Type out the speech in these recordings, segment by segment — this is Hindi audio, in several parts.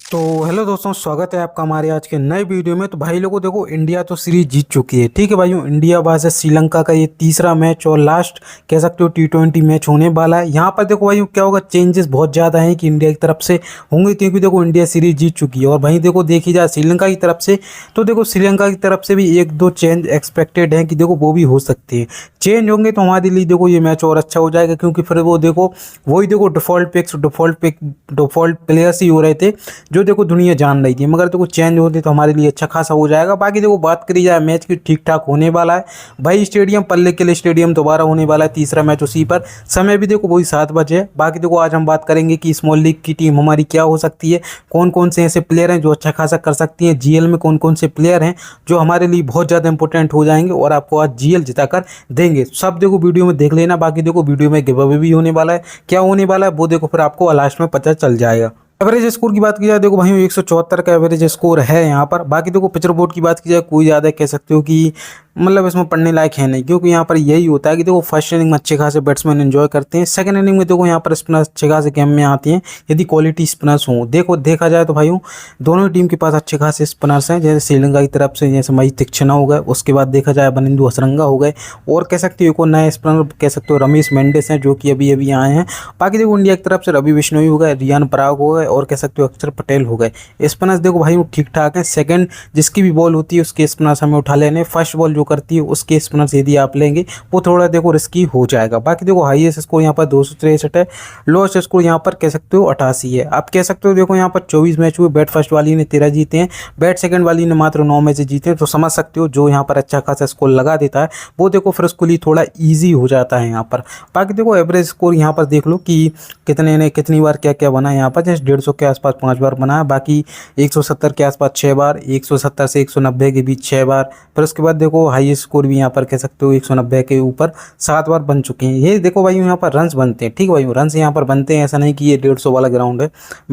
तो हेलो दोस्तों, स्वागत है आपका हमारे आज के नए वीडियो में। तो भाई लोगों देखो, इंडिया तो सीरीज जीत चुकी है, ठीक है भाइयों। इंडिया वर्सेस श्रीलंका का ये तीसरा मैच और लास्ट कह सकते हो T20 मैच होने वाला है। यहाँ पर देखो भाइयों क्या होगा, चेंजेस बहुत ज़्यादा हैं कि इंडिया की तरफ से होंगे, क्योंकि देखो इंडिया सीरीज जीत चुकी है। और वहीं देखो देखी जाए श्रीलंका की तरफ से, तो देखो श्रीलंका की तरफ से भी एक दो चेंज एक्सपेक्टेड हैं कि देखो वो भी हो सकते हैं। चेंज होंगे तो हमारे लिए देखो ये मैच और अच्छा हो जाएगा, क्योंकि फिर वो देखो वही देखो डिफॉल्ट प्लेयर्स ही हो रहे थे जो देखो दुनिया जान रही थी, मगर देखो चेंज होते तो हमारे लिए अच्छा खासा हो जाएगा। बाकी देखो बात करी जाए मैच की, ठीक ठाक होने वाला है भाई। स्टेडियम पल्ले के लिए स्टेडियम दोबारा होने वाला है, तीसरा मैच उसी पर। समय भी देखो वही 7 बजे है। बाकी देखो आज हम बात करेंगे कि स्मॉल लीग की टीम हमारी क्या हो सकती है, कौन कौन से ऐसे प्लेयर हैं जो अच्छा खासा कर सकती हैं, जीएल में कौन कौन से प्लेयर हैं जो हमारे लिए बहुत ज़्यादा इंपॉर्टेंट हो जाएंगे और आपको आज जीएल जिताकर देंगे। सब देखो वीडियो में देख लेना। बाकी देखो वीडियो में गिव अवे भी होने वाला है, क्या होने वाला है वो देखो फिर आपको लास्ट में पता चल जाएगा। एवरेज स्कोर की बात की जाए देखो भाई 174 का एवरेज स्कोर है यहाँ पर। बाकी देखो पिच रिपोर्ट की बात की जाए, कोई ज़्यादा कह सकते हो कि मतलब इसमें पढ़ने लायक है नहीं, क्योंकि यहाँ पर यही होता है कि देखो फर्स्ट इनिंग में अच्छे खासे बैट्समैन एंजॉय करते हैं, सेकंड इनिंग में देखो यहाँ पर स्पिनर्स अच्छे खासे गेम में आती हैं यदि क्वालिटी स्पिनर्स हों। देखा जाए तो भाइयों दोनों ही टीम के पास अच्छे खासे स्पिनर्स हैं, जैसे श्रीलंका की तरफ से जैसे महेश दीक्षित हो गए, उसके बाद देखा जाए बनिंदु हसरंगा हो गए, और कह सकते हो एक और नए स्पिनर कह सकते हो रमेश मेंडिस हैं जो कि अभी अभी आए हैं। बाकी देखो इंडिया की तरफ से रवि बिश्नोई हो गए, रियान पराग हो गए, और कह सकते हो अक्षर पटेल हो गए। स्पिनर्स देखो भाई ठीक ठाक है। सेकंड जिसकी भी बॉल होती है उसके स्पिनर्स हमें उठा लेने, फर्स्ट बॉल जो करती है उसके स्पिनर्स यदि आप लेंगे वो थोड़ा देखो रिस्की हो जाएगा। बाकी देखो हाईएस्ट स्कोर यहाँ पर 263 है, लोएस्ट स्कोर यहाँ पर कह सकते हो 88 है। आप कह सकते हो देखो यहाँ पर 24 मैच हुए, बैट फर्स्ट वाली ने 13 जीते हैं, बैट सेकंड वाली ने मात्र 9 मैच जीते हैं। तो समझ सकते हो जो यहाँ पर अच्छा खासा स्कोर लगा देता है वो देखो फिर उसके लिए थोड़ा ईजी हो जाता है यहाँ पर। बाकी देखो एवरेज स्कोर यहाँ पर देख लो कि कितने ने कितनी बार क्या क्या बना है यहाँ पर, जैसे 150 के आसपास 5 बार बना है, बाकी 170 के आसपास 6 बार, 170 से 190 के बीच 6 बार, फिर उसके बाद देखो हाईएस्ट स्कोर भी यहाँ पर कह सकते हो 190 के ऊपर 7 बार बन चुके हैं। ये देखो भाई यहाँ पर रन्स बनते हैं, ठीक है भाई रन्स यहाँ पर बनते हैं, ऐसा नहीं कि ये 150 वाला ग्राउंड है।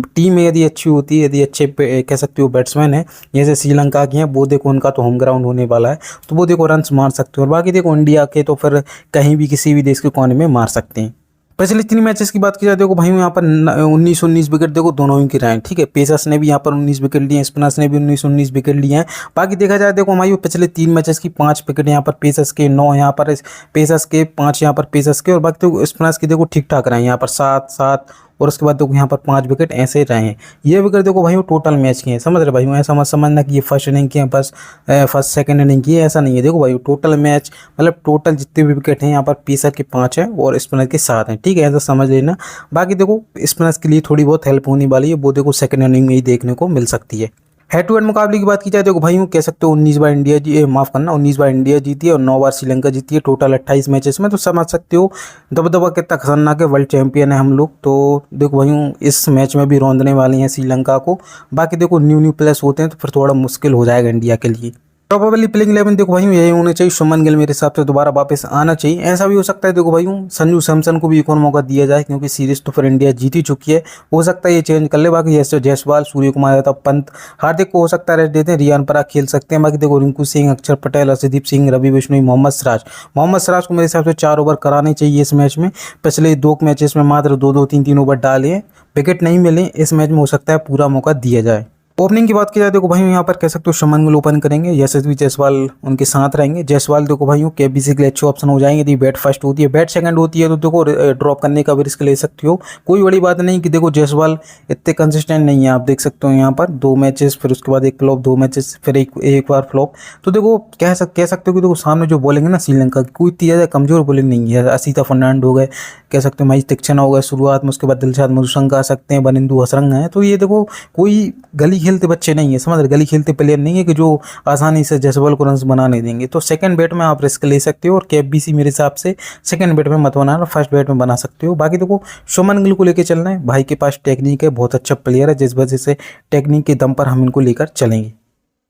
टीम यदि अच्छी होती है, यदि अच्छे कह सकते हो बैट्समैन है जैसे श्रीलंका की हैं, वो देखो उनका तो होम ग्राउंड होने वाला है, तो वो देखो रन्स मार सकते हो। और बाकी देखो इंडिया के तो फिर कहीं भी किसी भी देश के कोने में मार सकते हैं। पिछले 3 मैचेस की बात की जाए देखो भाई यहाँ पर 19 विकेट देखो दोनों ही की रहे हैं, ठीक है। पेसर्स ने भी यहाँ पर 19 विकेट लिए हैं, स्पिनर्स ने भी 19 विकेट लिए हैं। बाकी देखा जाए देखो हमारी पिछले 3 मैचेस की 5 विकेट यहाँ पर पेसर्स के, 9 यहाँ पर पेसर्स के, 5 यहाँ पर पेसर्स के, और बाकी देखो स्पिनर्स की देखो ठीक ठाक रहे हैं यहाँ पर 7 और उसके बाद देखो यहाँ पर 5 विकेट ऐसे रहे हैं। ये विकेट देखो भाई टोटल मैच की हैं, समझ रहे भाई, ऐसा मत समझना कि ये फर्स्ट इनिंग की है बस, फर्स्ट सेकंड इनिंग की है, ऐसा नहीं है। देखो भाई टोटल मैच मतलब टोटल जितने भी विकेट हैं यहाँ पर पेसर के 5 हैं और स्पिनर के 7 हैं, ठीक है, ऐसा समझ लेना। बाकी देखो स्पिनर्स के लिए थोड़ी बहुत हेल्प होने वाली है, वो देखो सेकंड इनिंग में ही देखने को मिल सकती है। हेड टू हेड मुकाबले की बात की जाए देखो भाई कह सकते हो 19 बार इंडिया माफ़ करना 19 बार इंडिया जीती है और 9 बार श्रीलंका जीती है, टोटल 28 मैचेस में। तो समझ सकते हो दबदबा कितना खतरनाक है, वर्ल्ड चैंपियन है हम लोग। तो देखो भाई इस मैच में भी रौंदने वाली हैं श्रीलंका को। बाकी देखो न्यू प्लेयर्स होते हैं तो फिर थोड़ा मुश्किल हो जाएगा इंडिया के लिए। प्रोबेबली प्लेइंग 11 देखो भाई यही होने चाहिए। शुभमन गिल मेरे हिसाब से दोबारा वापस आना चाहिए। ऐसा भी हो सकता है देखो भाई संजू सैमसन को भी एक और मौका दिया जाए, क्योंकि सीरीज तो फिर इंडिया जीत ही चुकी है, हो सकता है ये चेंज कर ले। बाकी जैसे जायसवाल, सूर्य कुमार यादव, पंत, हार्दिक को हो सकता है रेस्ट देते हैं, रियान पराग खेल सकते हैं। बाकी देखो रिंकू सिंह, अक्षर पटेल, अर्शदीप सिंह, रवि बिश्नोई, मोहम्मद सिराज को मेरे हिसाब से 4 ओवर कराने चाहिए इस मैच में। पिछले 2 मैचेस में मात्र 2-2, 3-3 ओवर डाले हैं, विकेट नहीं मिले, इस मैच में हो सकता है पूरा मौका दिया जाए। ओपनिंग की बात की जाए देखो भाई यहाँ पर कह सकते हो शुभमन गिल ओपन करेंगे, यशस्वी जायसवाल उनके साथ रहेंगे। जायसवाल देखो भाई केबीसी के लिए अच्छे ऑप्शन हो जाएंगे यदि बैट फर्स्ट होती है, बैट सेकंड होती है तो देखो ड्रॉप करने का भी रिस्क ले सकते हो। कोई बड़ी बात नहीं कि देखो जायसवाल इतने कंसिस्टेंट नहीं है, आप देख सकते हो यहाँ पर 2 मैचेस, फिर उसके बाद एक फ्लॉप, 2 मैचेस, फिर एक बार फ्लॉप। तो देखो कह सकते हो कि देखो सामने जो बॉलिंग है ना श्रीलंका की, कोई इतनी ज़्यादा कमजोर बॉलिंग नहीं है। असीता फर्नांड हो गए, कह सकते हो महेश दीक्षित हो गए शुरुआत में, उसके बाद दिलशाद मधुशंका आ सकते हैं, बनिंदु हसरंगा है। तो ये देखो कोई गली खेलते बच्चे नहीं है, समझ रहे, गली खेलते प्लेयर नहीं है कि जो आसानी से जायसवाल को रन बनाने देंगे। तो सेकंड बैट में आप रिस्क ले सकते हो और केबीसी मेरे हिसाब से सेकंड बैट में मत बनाना, फर्स्ट बैट में बना सकते हो। बाकी देखो शुभमन गिल को लेकर चलना है, भाई के पास टेक्निक है, बहुत अच्छा प्लेयर है, जिस वजह से टेक्निक के दम पर हम इनको लेकर चलेंगे।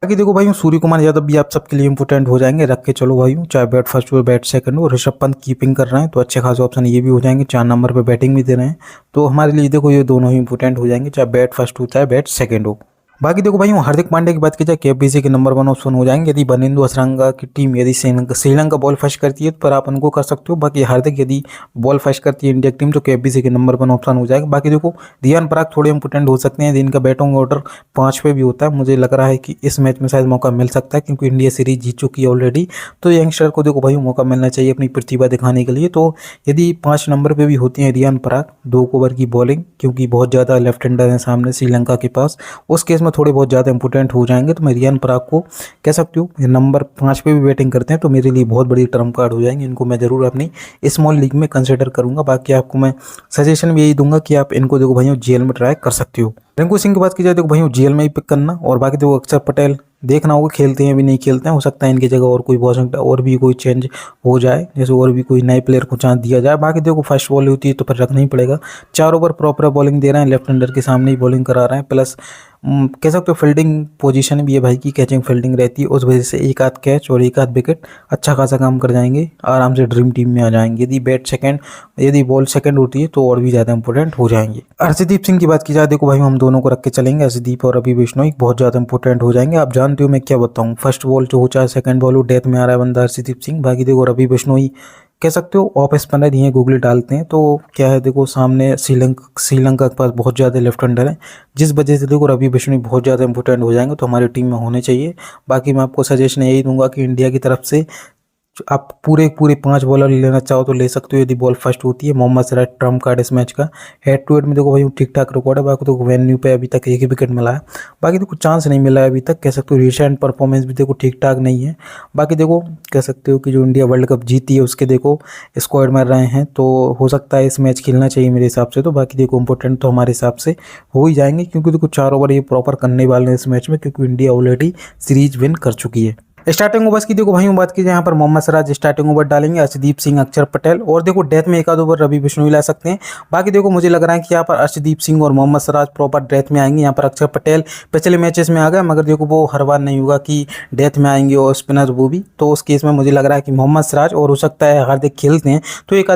बाकी देखो भाई सूर्य कुमार यादव भी आप सबके लिए इंपोर्टेंट हो जाएंगे, रख के चलो भाई, चाहे बैट फर्स्ट हो बैट सेकंड हो। ऋषभ पंत कीपिंग कर रहे हैं तो अच्छे खासे ऑप्शन ये भी हो जाएंगे, 4 नंबर पे बैटिंग भी दे रहे हैं, तो हमारे लिए देखो ये दोनों ही इंपोर्टेंट हो जाएंगे, चाहे बैट फर्स्ट हो चाहे बैट सेकंड हो। बाकी देखो भाई हार्दिक पांड्या की बात की जाए केएफबीसी के नंबर 1 ऑप्शन हो जाएंगे। यदि बनिंदु हसरंगा की टीम यदि श्रीलंका बॉल फर्स्ट करती है तो पर आप उनको कर सकते हो। बाकी हार्दिक यदि बॉल फर्स्ट करती है इंडिया की टीम तो केएफबीसी के नंबर 1 ऑप्शन हो जाएगा। बाकी देखो रियान पराग थोड़े इंपोर्टेंट हो सकते हैं। इनका बैटिंग ऑर्डर 5 पे भी होता है। मुझे लग रहा है कि इस मैच में शायद मौका मिल सकता है क्योंकि इंडिया सीरीज जीत चुकी है ऑलरेडी। तो यंगस्टर को देखो भाई मौका मिलना चाहिए अपनी प्रतिभा दिखाने के लिए। तो यदि 5 नंबर पे भी होती हैं रियान पराग 2 ओवर की बॉलिंग, क्योंकि बहुत ज़्यादा लेफ्ट हैंडर हैं सामने श्रीलंका के पास, उस केस में थोड़े बहुत ज़्यादा इंपोर्टेंट हो जाएंगे। तो मैं रियान पराग को कह सकती हूँ नंबर 5 पे भी बैटिंग करते हैं तो मेरे लिए बहुत बड़ी ट्रम्प कार्ड हो जाएंगे। इनको मैं ज़रूर अपनी स्मॉल लीग में कंसिडर करूँगा। बाकी आपको मैं सजेशन भी यही दूंगा कि आप इनको देखो भाई जीएल में ट्राई कर सकते हो। रिंकू सिंह की बात की जाए देखो भाई जीएल में ही पिक करना। और बाकी देखो अक्षर पटेल देखना होगा खेलते हैं भी नहीं खेलते हैं, हो सकता है इनकी जगह और कोई वॉशिंगटन और भी कोई चेंज हो जाए, जैसे और भी कोई नए प्लेयर को चांस दिया जाए। बाकी देखो फर्स्ट बॉल होती है तो फिर रखना ही पड़ेगा। 4 ओवर प्रॉपर बॉलिंग दे रहे हैं, लेफ्ट हैंडर के सामने ही बॉलिंग करा रहे हैं। प्लस कह सकते हो फील्डिंग पोजीशन भी है भाई की, कैचिंग फील्डिंग रहती है, उस वजह से एक आध कैच और एक आध विकेट अच्छा खासा काम कर जाएंगे, आराम से ड्रीम टीम में आ जाएंगे। यदि बॉल सेकंड होती है तो और भी ज़्यादा इंपॉर्टेंट हो जाएंगे। अर्शदीप सिंह की बात की जाए देखो भाई हम दोनों को रख के चलेंगे। अर्शदीप और अभी बिश्नोई बहुत ज़्यादा इंपॉर्टेंट हो जाएंगे। आप जानते हो मैं क्या बताऊँ, फर्स्ट बॉल जो हो चाहे सेकंड बॉल हो डेथ में आ रहा है बंदा अर्शदीप सिंह। बाकी देखो रवि बिश्नोई कह सकते हो ऑफ स्पिनर ही गूगली डालते हैं। तो क्या है देखो सामने श्रीलंका के पास बहुत ज़्यादा लेफ्ट हैंडर है, जिस वजह से देखो रवि बिश्नोई बहुत ज़्यादा इंपॉर्टेंट हो जाएंगे तो हमारी टीम में होने चाहिए। बाकी मैं आपको सजेशन यही दूंगा कि इंडिया की तरफ से आप पूरे 5 बॉलर लेना चाहो तो ले सकते हो यदि बॉल फर्स्ट होती है। मोहम्मद सिराज ट्रम्प कार्ड इस मैच का। हेड टू हेड में देखो भाई ठीक ठाक रिकॉर्ड है। बाकी तो वेन्यू पे अभी तक एक ही विकेट मिला है, बाकी तो कुछ चांस नहीं मिला है अभी तक। कह सकते हो रिसेंट परफॉर्मेंस भी देखो ठीक ठाक नहीं है। बाकी देखो कह सकते हो कि जो इंडिया वर्ल्ड कप जीती है उसके देखो स्क्वाड में रहे हैं, तो हो सकता है इस मैच खेलना चाहिए मेरे हिसाब से। तो बाकी देखो इंपॉर्टेंट तो हमारे हिसाब से हो ही जाएंगे क्योंकि देखो 4 ओवर ये प्रॉपर करने वाले हैं इस मैच में, क्योंकि इंडिया ऑलरेडी सीरीज विन कर चुकी है। स्टार्टिंग ओवर्स की देखो भाई बात कीजिए यहाँ पर मोहम्मद सिराज स्टार्टिंग ओवर डालेंगे, अर्शदीप सिंह अक्षर पटेल और देखो डेथ में एक आध ओवर रवि बिश्नोई ला सकते हैं। बाकी देखो मुझे लग रहा है कि यहाँ पर अर्शदीप सिंह और मोहम्मद सिराज प्रॉपर डेथ में आएंगे। यहाँ पर अक्षर पटेल पिछले मैचेस में आ गए मगर देखो वो हर बार नहीं होगा कि डेथ में आएंगे और स्पिनर वो भी, तो उस केस में मुझे लग रहा है कि मोहम्मद सिराज और हो सकता है हार्दिक खेलते हैं तो एक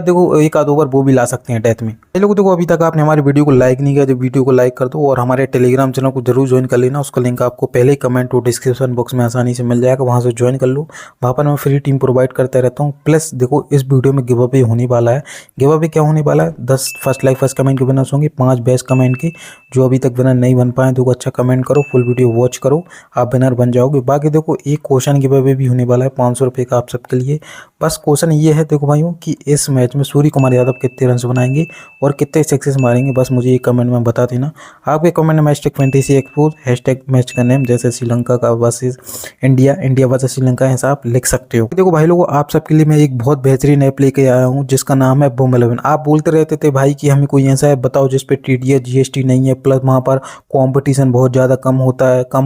आध ओवर वो भी ला सकते हैं डेथ में। लोगों देखो अभी तक आपने हमारी वीडियो को लाइक नहीं किया तो वीडियो को लाइक कर दो और हमारे टेलीग्राम चैनल को जरूर ज्वाइन कर लेना। उसका लिंक आपको पहले ही कमेंट और डिस्क्रिप्शन बॉक्स में आसानी से मिल जाएगा, वहाँ से ज्वाइन कर लो। वहाँ पर मैं फ्री टीम प्रोवाइड करता रहता हूँ। प्लस देखो इस वीडियो में गिव अवे होने वाला है। गिव अवे क्या होने वाला है, 10 फर्स्ट लाइक फर्स्ट कमेंट के विनर्स होंगे, 5 बेस्ट कमेंट के। जो अभी तक विनर नहीं बन पाए तो अच्छा कमेंट करो, फुल वीडियो वॉच करो, आप विनर बन जाओगे। बाकी देखो एक क्वेश्चन गिव अवे भी होने वाला है 500 रुपये का आप सबके लिए। बस क्वेश्चन ये है देखो भाइयों कि इस मैच में सूर्य कुमार यादव कितने रन बनाएंगे और कितने सिक्सेस मारेंगे, बस मुझे एक कमेंट में बता देना। आपके कमेंट में #फैंटेसी एक्सपोज मैच का नेम जैसे श्रीलंका का वर्सेस इंडिया वर्सेस श्रीलंका ऐसा आप लिख सकते हो। देखो भाई लोगों आप सबके लिए मैं एक बहुत बेहतरीन ऐप लेके आया हूँ जिसका नाम है बूम 11। आप बोलते रहते थे भाई कि हमें कोई ऐसा ऐप बताओ जिस पे टीडीएस जीएसटी नहीं है, प्लस वहाँ पर कंपटीशन बहुत ज़्यादा कम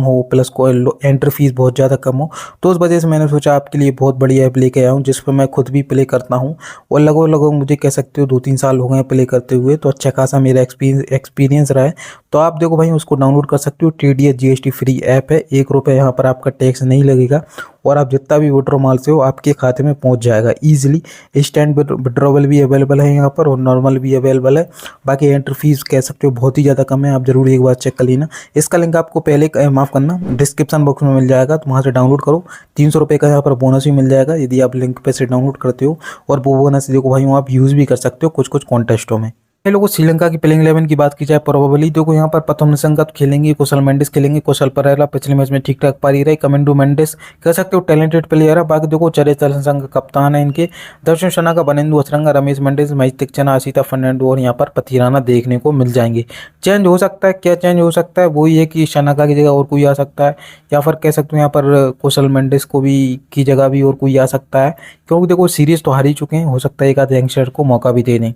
हो, प्लस कोई एंट्री फीस बहुत ज़्यादा कम हो। तो उस वजह से मैंने सोचा आपके लिए बहुत बड़ी ऐप लेके आया हूँ जिस पर मैं खुद भी प्ले करता हूँ और लगभग मुझे कह सकते हो 2-3 साल हो गए प्ले करते हुए, तो अच्छा खासा मेरा एक्सपीरियंस रहा है। तो आप देखो भाई उसको डाउनलोड कर सकते हो। टीडीएस जीएसटी फ्री ऐप है, 1 रुपये यहाँ पर आपका टैक्स नहीं लगेगा और आप जितना भी विड्रॉ मारते हो आपके खाते में पहुंच जाएगा ईजिली। इंस्टेंट विड्रॉवल भी अवेलेबल है यहाँ पर और नॉर्मल भी अवेलेबल है। बाकी एंट्री फीस कह सकते हो बहुत ही ज़्यादा कम है, आप जरूर एक बार चेक कर लेना। इसका लिंक आपको पहले माफ़ करना डिस्क्रिप्शन बॉक्स में मिल जाएगा, तो वहाँ से डाउनलोड करो। 300 रुपये का यहाँ पर बोनस भी मिल जाएगा यदि आप लिंक पे से डाउनलोड करते हो और वो बोनस देखो भाई आप यूज़ भी कर सकते हो कुछ कॉन्टेस्टों में। लोगों श्रीलंका की प्लेइंग 11 की बात की जाए प्रोबेबली देखो यहाँ पर प्रथम निशंका खेलेंगे, कुशल मेंडिस खेलेंगे, कुशल परेरा पिछले मैच में ठीक ठाक पारी रहे, कमेंडो मेंडिस कह सकते हो टैलेंटेड प्लेयर है। बाकी देखो चरेचरण संघ कप्तान है इनके, दर्शन शना का बनिंदु हसरंगा, रमेश मेंडिस, महेश तीक्षणा, आशिता फर्नांडो और यहाँ पर पथिराना देखने को मिल जाएंगे। चेंज हो सकता है, क्या चेंज हो सकता है वही है कि शनाका की जगह और कोई आ सकता है या फिर कह सकते हो यहाँ पर कुशल मेंडिस को भी की जगह भी और कोई आ सकता है, क्योंकि देखो सीरीज तो हार ही चुके हैं, हो सकता है एक आध यंगस्टर को मौका भी दे दें।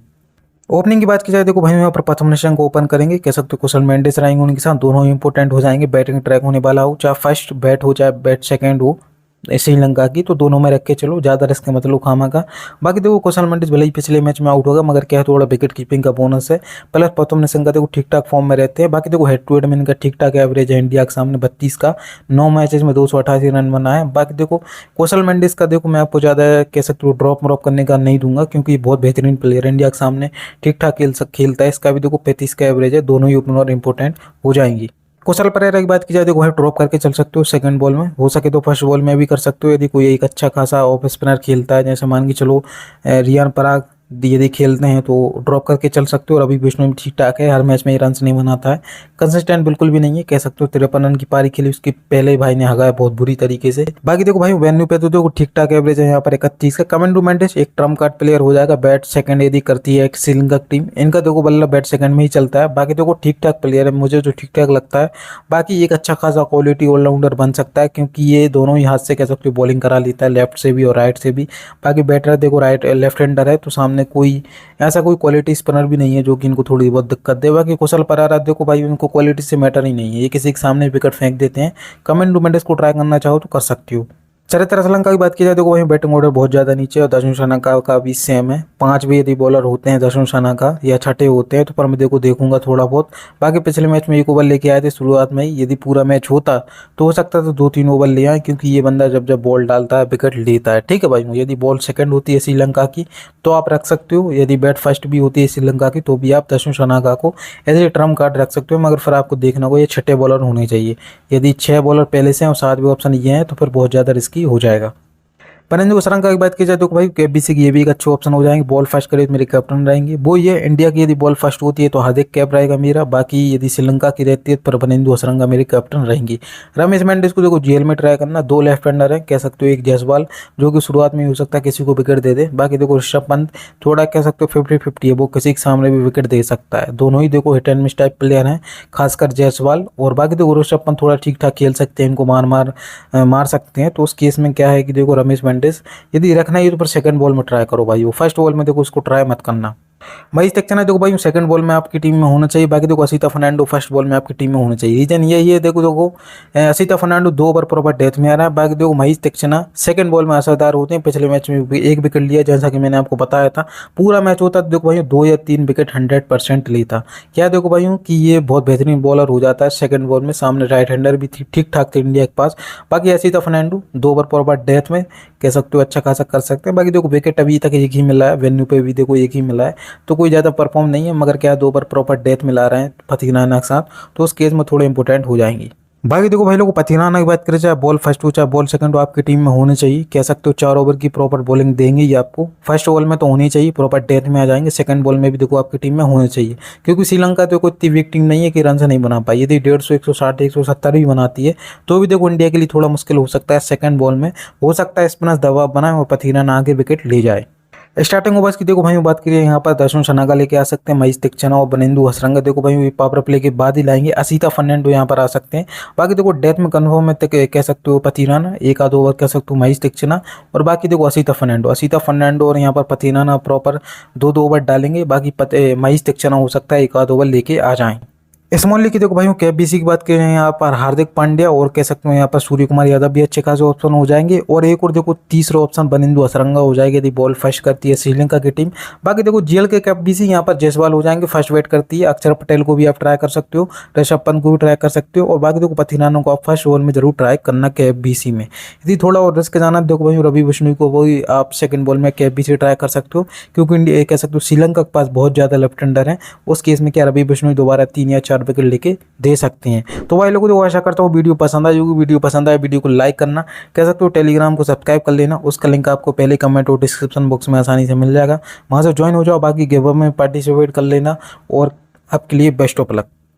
ओपनिंग की बात की जाए देखो भाई यहाँ पर प्रथम निशंक ओपन करेंगे, कह सकते हो कुशल मेंडिस रहेंगे उनके साथ, दोनों ही इंपॉर्टेंट हो जाएंगे। बैटिंग ट्रैक होने वाला हो, चाहे फर्स्ट बैट हो चाहे बैट सेकंड हो श्रीलंका की, तो दोनों में रख के चलो, ज़्यादा रिस्क मतलब खामा का। बाकी देखो कुशल मेंडिस भले ही पिछले मैच में आउट होगा मगर क्या है थोड़ा विकेट कीपिंग का बोनस है, प्लस प्रथम निशंक देखो ठीक ठाक फॉर्म में रहते हैं। बाकी देखो हेड टू हेड में इनका ठीक ठाक एवरेज है इंडिया के सामने 32 का, 9 मैचेस में 288 रन बना है। बाकी देखो कुशल मेंडिस का देखो मैं आपको ज़्यादा कह सकते हो ड्रॉप करने का नहीं दूंगा क्योंकि बहुत बेहतरीन प्लेयर इंडिया के सामने ठीक ठाक खेलता है। इसका भी देखो 35 का एवरेज है, दोनों ही ओपनर इंपॉर्टेंट हो जाएंगी। कुशल परेरा की बात की जाए देखो भाई ड्रॉप करके चल सकते हो सेकंड बॉल में, हो सके तो फर्स्ट बॉल में भी कर सकते हो यदि कोई एक अच्छा खासा ऑफ स्पिनर खेलता है, जैसे मान के चलो रियान पराग यदि खेलते हैं तो ड्रॉप करके चल सकते हो। रवि बिश्नोई भी ठीक ठाक है, हर मैच में ये रन नहीं बनाता है, कंसिस्टेंट बिल्कुल भी नहीं है, कह सकते हो 53 रन की पारी खेली उसके पहले ही भाई ने हगाया बहुत बुरी तरीके से। बाकी देखो भाई वेन्यू पे तो देखो ठीक ठाक एवरेज है यहाँ पर 31 का। कमेंडू मेंडिस एक ट्रम्प कार्ड प्लेयर हो जाएगा, बैट सेकंड यदि करती है एक श्रीलंका टीम, इनका देखो बल्ला बैट सेकंड में ही चलता है। बाकी देखो ठीक ठाक प्लेयर है, मुझे जो ठीक ठाक लगता है। बाकी एक अच्छा खासा क्वालिटी ऑलराउंडर बन सकता है, क्योंकि ये दोनों ही हाथ से कह सकते हो बॉलिंग करा लेता है, लेफ्ट से भी और राइट से भी। बाकी बैटर देखो राइट लेफ्ट हैंडर है, तो सामने कोई ऐसा कोई क्वालिटी स्पिनर भी नहीं है जो कि इनको थोड़ी बहुत दिक्कत दे। बाकी कुशल परारा देखो भाई उनको क्वालिटी से मैटर ही नहीं है, ये किसी के सामने विकेट फेंक देते हैं। कमेंडू मेंडिस को ट्राई करना चाहो तो कर सकती हो। चरित्र श्रीलंका की बात की जाए देखो वहीं बैटिंग ऑर्डर बहुत ज़्यादा नीचे है, दर्शन साना का भी सेम है। 5 भी यदि बॉलर होते हैं दर्शन साना का या छठे होते हैं तो पर मैं देखो देखूंगा थोड़ा बहुत। बाकी पिछले मैच में 1 ओवर लेके आए थे शुरुआत में ही, यदि पूरा मैच होता तो हो सकता था 2-3 ओवर ले आए, क्योंकि ये बंदा जब जब बॉल डालता है विकेट लेता है। ठीक है भाई, यदि बॉल सेकंड होती है श्रीलंका की तो आप रख सकते हो, यदि बैट फर्स्ट भी होती है श्रीलंका की तो भी आप दर्शन साना को ऐसे ट्रम्प कार्ड रख सकते हो। मगर फिर आपको देखना होगा ये छठे बॉलर होने चाहिए, यदि 6 बॉलर पहले से हैं और 7 भी ऑप्शन ये हैं तो फिर बहुत ज़्यादा रिस्की हो जाएगा। परंतु श्रीलंका की बात की जाए तो भाई केबीसी की ये भी एक अच्छे ऑप्शन हो जाएंगे, बॉल फर्स्ट करे तो मेरे कैप्टन रहेंगे वो ये। इंडिया की यदि बॉल फर्स्ट होती है तो हार्दिक कैप रहेगा मेरा, बाकी यदि श्रीलंका की रहती है तो परंतु असरंगा मेरे कैप्टन रहेंगी। रमेश मेंडिस को देखो जेल में ट्राई करना, 2 लेफ्ट हैंडर है कह सकते हो, एक जायसवाल जो कि शुरुआत में हो सकता है किसी को विकेट दे दे। बाकी देखो ऋषभ पंत थोड़ा कह सकते हो 50-50 है, वो किसी के सामने भी विकेट दे सकता है। दोनों ही देखो hit and miss type player हैं, खासकर जायसवाल। और बाकी देखो ऋषभ पंत थोड़ा ठीक ठाक खेल सकते हैं, इनको मार सकते हैं। तो उस केस में क्या है कि देखो रमेश मेंडिस यदि रखना है तो पर सेकंड बॉल में ट्राई करो भाई, वो फर्स्ट बॉल में देखो उसको ट्राई मत करना। महेश तीक्षणा देखो भाई सेकंड बॉल में आपकी टीम में होना चाहिए। बाकी देखो असिता फर्नांडो फर्स्ट बॉल में आपकी टीम में होना चाहिए। रीजन यही है देखो देखो Asita Fernando 2 over proper death में आ रहा है। बाकी देखो महेश तीक्षणा सेकंड बॉल में असरदार होते हैं, पिछले मैच में भी 1 विकेट लिया जैसा कि मैंने आपको बताया था। पूरा मैच होता तो देखो भाई 2 या 3 विकेट 100% लेता। क्या देखो भाई कि ये बहुत बेहतरीन बॉलर हो जाता है सेकंड बॉल में, सामने राइट हैंडर भी ठीक ठाक थे इंडिया के पास। बाकी Asita Fernando 2 over proper death में कह सकते हो अच्छा खासा कर सकते हैं। बाकी देखो विकेट अभी तक एक ही मिला है, वेन्यू पे भी देखो एक ही मिला है, तो कोई ज़्यादा परफॉर्म नहीं है। मगर क्या 2 ओवर प्रॉपर डेथ मिला रहे हैं पथिराना के साथ, तो उस केस में थोड़े इंपॉर्टेंट हो जाएंगी। बाकी देखो भाई लोगों पथिराना की बात करें, चाहे बॉल फर्स्ट हो चाहे बॉल सेकंड हो आपकी टीम में होने चाहिए। कह सकते हो 4 ओवर की प्रॉपर बॉलिंग देंगे ये आपको, फर्स्ट ओवर में तो होनी चाहिए, प्रॉपर डेथ में आ जाएंगे। सेकंड बॉल में भी देखो आपकी टीम में होने चाहिए, क्योंकि श्रीलंका तो कोई इतनी वीक टीम नहीं है कि रन से नहीं बना पाई। यदि 150, 160, 170 भी बनाती है तो भी देखो इंडिया के लिए थोड़ा मुश्किल हो सकता है। सेकंड बॉल में हो सकता है स्पिनर्स दबाव बनाए और पथिराना आगे विकेट ले जाए। स्टार्टिंग ओवर्स की देखो भाई बात करिए यहाँ पर दर्शन सनागा लेके आ सकते हैं, महेश तीक्षणा और बनिंदु हसरंगा देखो भाई पावर प्ले के बाद ही लाएंगे। असिता फर्नांडो यहाँ पर आ सकते हैं। बाकी देखो डेथ में कन्फर्म है कह सकते हो पथिराना, 1 आध ओवर कह सकते हो महेश तीक्षणा, और बाकी देखो असिता फर्नांडो और यहाँ पर पथिराना प्रॉपर 2-2 ओवर डालेंगे। बाकी महेश तीक्षणा हो सकता है 1 आध ओवर लेके आ जाएं। स्मॉल लीग की देखो भाई केबीसी की बात करें यहाँ पर हार्दिक पांड्या और कह सकते हो यहाँ पर सूर्य कुमार यादव भी अच्छे खासे ऑप्शन हो जाएंगे। और एक और देखो तीसरा ऑप्शन बनिंदु हसरंगा हो जाएगी यदि बॉल फर्स्ट करती है श्रीलंका की टीम। बाकी देखो जीएल के केबीसी यहाँ पर जायसवाल हो जाएंगे, फर्स्ट बैट करती है। अक्षर पटेल को भी आप ट्राई कर सकते हो, ऋषभ पंत को भी ट्राई कर सकते हो। और बाकी देखो पथिराना को आप फर्स्ट ओवर में जरूर ट्राई करना केबीसी में। यदि थोड़ा और रिस्क जाना देखो भाई रवि बिश्नोई को वही आप सेकंड बॉल में केबीसी ट्राई कर सकते हो, क्योंकि इंडिया कह सकते हो श्रीलंका के पास बहुत ज़्यादा लेफ्ट हैंडर है। उस केस में क्या रवि बिश्नोई दोबारा 3 या 4 विकेट लेके दे सकते हैं। तो भाई लोगों को आशा करता हूँ वीडियो पसंद आई होगी। वीडियो पसंद आए वीडियो को लाइक करना, कह सकते हो टेलीग्राम को सब्सक्राइब कर लेना, उसका लिंक आपको पहले कमेंट और डिस्क्रिप्शन बॉक्स में आसानी से मिल जाएगा, वहाँ से ज्वाइन हो जाओ। बाकी गिव अप में पार्टिसिपेट कर लेना और आपके लिए बेस्ट ऑफ लक।